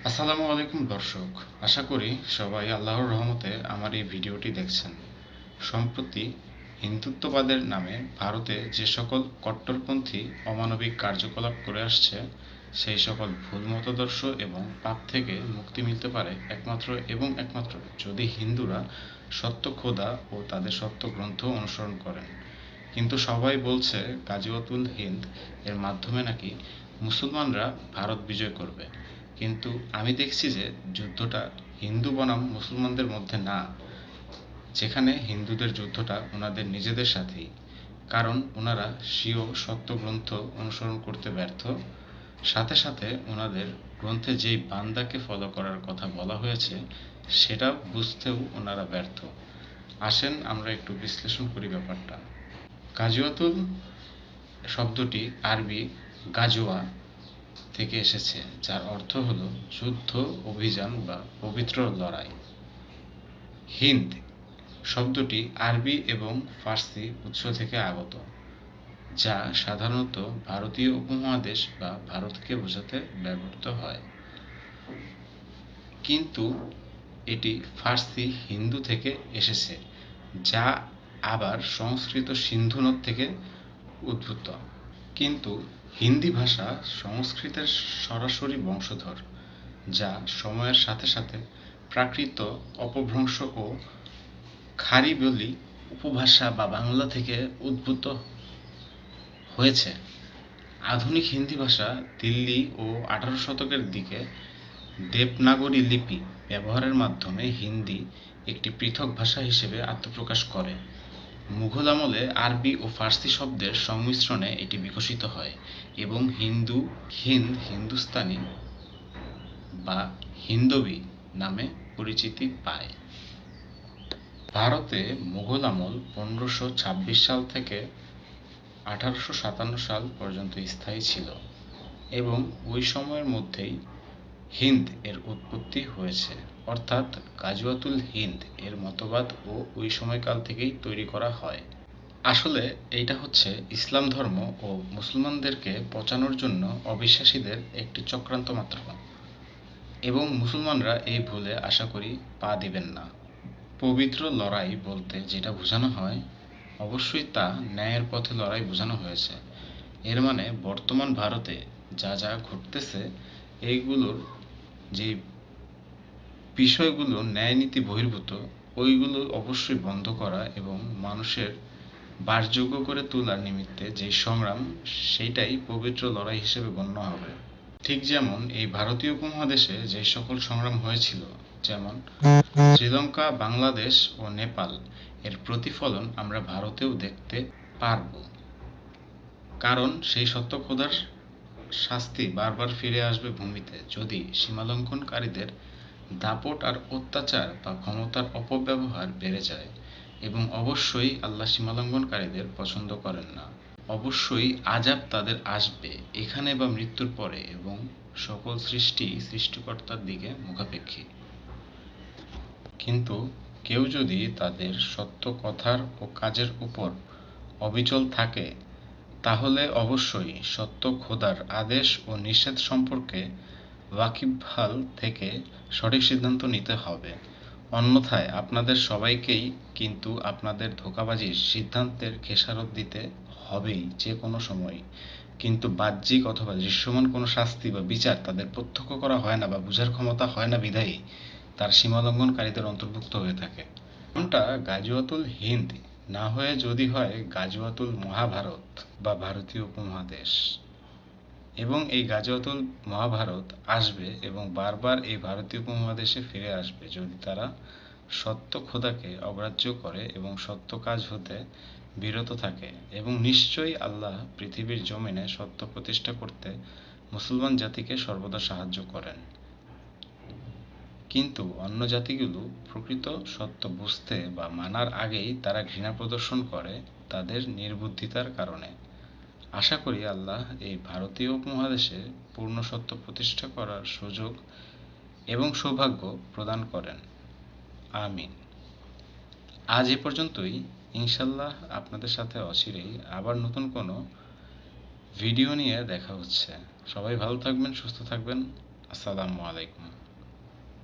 আসসালামু আলাইকুম দর্শক, আশা করি সবাই আল্লাহর রহমতে আমার এই ভিডিওটি দেখছেন। সম্প্রতি হিন্দুত্ববাদের নামে ভারতে যে সকল কট্টরপন্থী অমানবিক কার্যকলাপ করে আসছে, সেই সকল ভুল মতাদর্শ এবং পাপ থেকে মুক্তি মিলতে পারে একমাত্র যদি হিন্দুরা সত্য খোদা ও তাদের সত্য গ্রন্থ অনুসরণ করেন। কিন্তু সবাই বলছে গাজওয়াতুল হিন্দ এর মাধ্যমে নাকি মুসলমানরা ভারত বিজয় করবে। কিন্তু আমি দেখছি যে যুদ্ধটা হিন্দু বনাম মুসলমানদের মধ্যে না, যেখানে হিন্দুদের যুদ্ধটা ওনাদের নিজেদের সাথেই। কারণ ওনারা স্বীয় সত্য গ্রন্থ অনুসরণ করতে ব্যর্থ, সাথে সাথে ওনাদের গ্রন্থে যেই বান্দাকে ফলো করার কথা বলা হয়েছে সেটা বুঝতেও ওনারা ব্যর্থ। আসেন আমরা একটু বিশ্লেষণ করি ব্যাপারটা। গাজওয়াতুল শব্দটি আরবি গাজওয়া থেকে এসেছে, যার অর্থ হল যুদ্ধ, অভিযান বা পবিত্র লড়াই। হিন্দ শব্দটি আরবি এবং ফার্সি উৎস থেকে আগত, যা সাধারণত ভারতীয় উপমহাদেশ বা ভারতকে বোঝাতে ব্যবহৃত হয়। কিন্তু এটি ফার্সি হিন্দু থেকে এসেছে, যা আবার সংস্কৃত সিন্ধু নদ থেকে উদ্ভূত। কিন্তু হিন্দি ভাষা সংস্কৃতের সরাসরি বংশধর, যা সময়ের সাথে সাথে প্রাকৃত, অপভ্রংশ ও খারিবলি উপভাষা বা বাংলা থেকে উদ্ভূত হয়েছে। আধুনিক হিন্দি ভাষা দিল্লি ও 18 শতকের দিকে দেবনাগরী লিপি ব্যবহারের মাধ্যমে হিন্দি একটি পৃথক ভাষা হিসেবে আত্মপ্রকাশ করে। মুঘল আমলে আরবি ও ফার্সি শব্দের সংমিশ্রণে এটি বিকশিত হয় এবং হিন্দুস্তানি বা হিন্দবি নামে পরিচিতি পায়। ভারতে মুঘল আমল 1526 সাল থেকে 1857 সাল পর্যন্ত স্থায়ী ছিল এবং ওই সময়ের মধ্যেই হিন্দ এর উৎপত্তি হয়েছে, অর্থাৎ গাজওয়াতুল হিন্দ এর মতবাদ ও ওই সময়কাল থেকেই তৈরি করা হয়। আসলে এইটা হচ্ছে ইসলাম ধর্ম ও মুসলমানদেরকে পচানোর জন্য অবিশ্বাসীদের একটি চক্রান্ত মাত্র, এবং মুসলমানরা এই ভুলে আশা করি পা দিবেন না। পবিত্র লড়াই বলতে যেটা বোঝানো হয়, অবশ্যই তা ন্যায়ের পথে লড়াই বোঝানো হয়েছে। এর মানে বর্তমান ভারতে যা যা ঘটতেছে, এইগুলোর যে বিষয়গুলো ন্যায়নীতি বহির্ভূত, ওইগুলো অবশ্যই বন্ধ করা এবং মানুষের বাসযোগ্য করে তোলার নিমিত্তে যে সংগ্রাম, সেইটাই পবিত্র লড়াই হিসেবে গণ্য হবে। ঠিক যেমন এই ভারতীয় উপমহাদেশে যে সকল সংগ্রাম হয়েছিল, যেমন শ্রীলঙ্কা, বাংলাদেশ ও নেপাল, এর প্রতিফলন আমরা ভারতেও দেখতে পারব। কারণ সেই সত্য খোদার শাস্তি বারবার ফিরে আসবে ভূমিতে যদি সীমালঙ্ঘনকারীদের দাপট আর অত্যাচার বা ক্ষমতার অপব্যবহার বেড়ে যায়। এবং অবশ্যই আল্লাহ সীমালঙ্ঘনকারীদের পছন্দ করেন না। অবশ্যই আযাব তাদের আসবে এখানে বা মৃত্যুর পরে, এবং সকল সৃষ্টি সৃষ্টিকর্তার দিকে মুখাপেক্ষী। কিন্তু কেউ যদি তাদের সত্য কথার ও কাজের উপর অবিচল থাকে, তাহলে অবশ্যই সত্য খোদার আদেশ ও নিষেধ সম্পর্কে ওয়াকিবহাল থেকে সঠিক সিদ্ধান্ত নিতে হবে। অন্যথায় আপনাদের সবাইকেই কিন্তু আপনাদের ধোঁকাবাজির সিদ্ধান্তের খেসারত দিতে হবেই যে কোনো সময়ই। কিন্তু বাহ্যিক অথবা দৃশ্যমান কোনো শাস্তি বা বিচার তাদের প্রত্যক্ষ করা হয় না বা বুঝার ক্ষমতা হয় না বিধায়ী তার সীমালঙ্ঘনকারীদের অন্তর্ভুক্ত হয়ে থাকে। নামটা গাজওয়াতুল হিন্দ না হয়ে যদি হয় গাজওয়াতুল মহাভারত বা ভারতীয় উপমহাদেশ, এবং এই গাজওয়াতুল মহাভারত আসবে এবং বারবার এই ভারতীয় উপমহাদেশে ফিরে আসবে যদি তারা সত্য খোদাকে অগ্রাহ্য করে এবং সত্য কাজ হতে বিরত থাকে। এবং নিশ্চয়ই আল্লাহ পৃথিবীর জমিনে সত্য প্রতিষ্ঠা করতে মুসলমান জাতিকে সর্বদা সাহায্য করেন। কিন্তু অন্য জাতিগুলো প্রকৃত সত্য বুঝতে বা মানার আগেই তারা ঘৃণা প্রদর্শন করে তাদের নির্বুদ্ধিতার কারণে। আশা করি আল্লাহ এই ভারতীয় উপমহাদেশে পূর্ণ সত্য প্রতিষ্ঠা করার সুযোগ এবং সৌভাগ্য প্রদান করেন। আমিন। আজ এ পর্যন্তই। ইনশাল্লাহ আপনাদের সাথে অচিরেই আবার নতুন কোনো ভিডিও নিয়ে দেখা হচ্ছে। সবাই ভালো থাকবেন, সুস্থ থাকবেন। আসসালামু আলাইকুম।